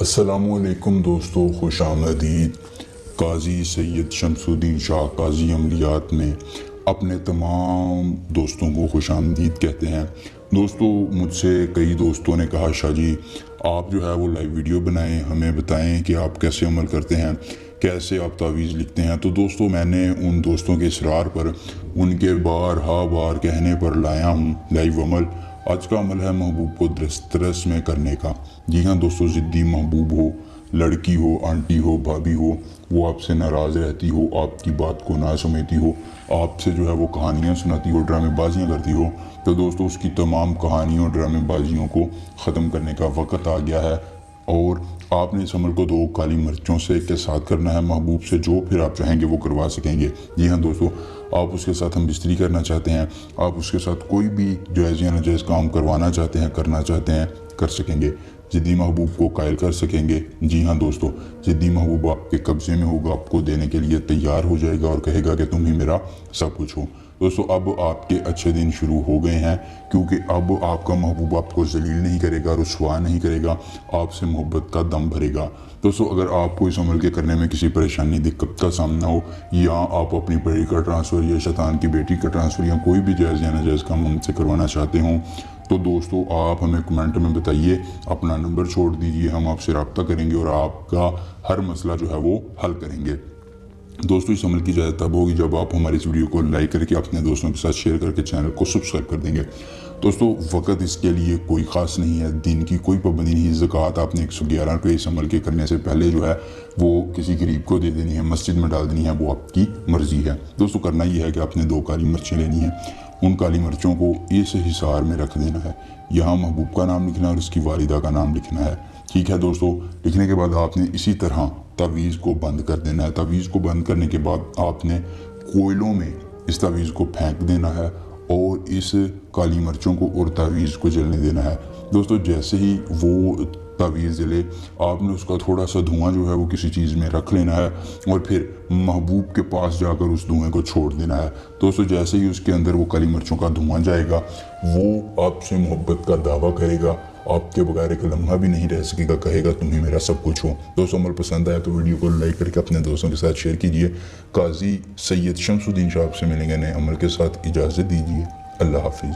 السلام علیکم دوستو، خوش آمدید۔ قاضی سید شمس الدین شاہ قاضی عملیات میں اپنے تمام دوستوں کو خوش آمدید کہتے ہیں۔ دوستو، مجھ سے کئی دوستوں نے کہا شاہ جی آپ جو ہے وہ لائیو ویڈیو بنائیں، ہمیں بتائیں کہ آپ کیسے عمل کرتے ہیں، کیسے آپ تعویذ لکھتے ہیں۔ تو دوستو، میں نے ان دوستوں کے اصرار پر، ان کے بار کہنے پر لایا ہوں لائیو عمل۔ آج کا عمل ہے محبوب کو درس میں کرنے کا۔ جی ہاں دوستو، ضدی محبوب ہو، لڑکی ہو، آنٹی ہو، بھابھی ہو، وہ آپ سے ناراض رہتی ہو، آپ کی بات کو نہ سمجھتی ہو، آپ سے جو ہے وہ کہانیاں سناتی ہو، ڈرامے بازیاں کرتی ہو، تو دوستو اس کی تمام کہانیوں، ڈرامے بازیوں کو ختم کرنے کا وقت آ گیا ہے۔ اور آپ نے اس عمل کو 2 کالی مرچوں سے کے ساتھ کرنا ہے، محبوب سے جو پھر آپ چاہیں گے وہ کروا سکیں گے۔ جی ہاں دوستو، آپ اس کے ساتھ ہم بستری کرنا چاہتے ہیں، آپ اس کے ساتھ کوئی بھی جائز یا ناجائز کام کروانا چاہتے ہیں، کرنا چاہتے ہیں، کر سکیں گے۔ ضدی محبوب کو قائل کر سکیں گے۔ جی ہاں دوستو، ضدی محبوب آپ کے قبضے میں ہوگا، آپ کو دینے کے لیے تیار ہو جائے گا اور کہے گا کہ تم ہی میرا سب کچھ ہو۔ دوستو، اب آپ کے اچھے دن شروع ہو گئے ہیں، کیونکہ اب آپ کا محبوب آپ کو ذلیل نہیں کرے گا، رسوا نہیں کرے گا، آپ سے محبت کا دم بھرے گا۔ دوستو، اگر آپ کو اس عمل کے کرنے میں کسی پریشانی، دقت کا سامنا ہو، یا آپ اپنی بیٹی کا ٹرانسفر یا شیطان کی بیٹی کا ٹرانسفر یا کوئی بھی جائز یا ناجائز کام ہم سے کروانا چاہتے ہوں، تو دوستو آپ ہمیں کمنٹ میں بتائیے، اپنا نمبر چھوڑ دیجئے، ہم آپ سے رابطہ کریں گے اور آپ کا ہر مسئلہ جو ہے وہ حل کریں گے۔ دوستو، اس عمل کی اجازت تب ہوگی جب آپ ہماری اس ویڈیو کو لائک کر کے اپنے دوستوں کے ساتھ شیئر کر کے چینل کو سبسکرائب کر دیں گے۔ دوستو، وقت اس کے لیے کوئی خاص نہیں ہے، دن کی کوئی پابندی نہیں ہے۔ زکوٰۃ آپ نے 111 روپے اس عمل کے کرنے سے پہلے جو ہے وہ کسی غریب کو دے دینی ہے، مسجد میں ڈال دینی ہے، وہ آپ کی مرضی ہے۔ دوستو، کرنا یہ ہے کہ آپ نے 2 کالی مرچیں لینی ہیں، ان کالی مرچوں کو اس حصار میں رکھ دینا ہے، یہاں محبوب کا نام لکھنا ہے اور اس کی والدہ کا نام لکھنا ہے۔ ٹھیک ہے دوستو، لکھنے کے بعد آپ نے اسی طرح تعویذ کو بند کر دینا ہے۔ تعویذ کو بند کرنے کے بعد آپ نے کوئلوں میں اس تعویذ کو پھینک دینا ہے اور اس کالی مرچوں کو اور تعویذ کو جلنے دینا ہے۔ دوستو، جیسے ہی وہ تعویذ جلے، آپ نے اس کا تھوڑا سا دھواں جو ہے وہ کسی چیز میں رکھ لینا ہے اور پھر محبوب کے پاس جا کر اس دھوئیں کو چھوڑ دینا ہے۔ دوستو، جیسے ہی اس کے اندر وہ کالی مرچوں کا دھواں جائے گا، وہ آپ سے محبت کا دعویٰ کرے گا، آپ کے بغیر ایک لمحہ بھی نہیں رہ سکے گا، کہے گا تم ہی میرا سب کچھ ہو۔ دوستو، عمل پسند آیا تو ویڈیو کو لائک کر کے اپنے دوستوں کے ساتھ شیئر کیجئے۔ قاضی سید شمس الدین شاہ آپ سے ملیں گے نئے عمل کے ساتھ، اجازت دیجئے، اللہ حافظ۔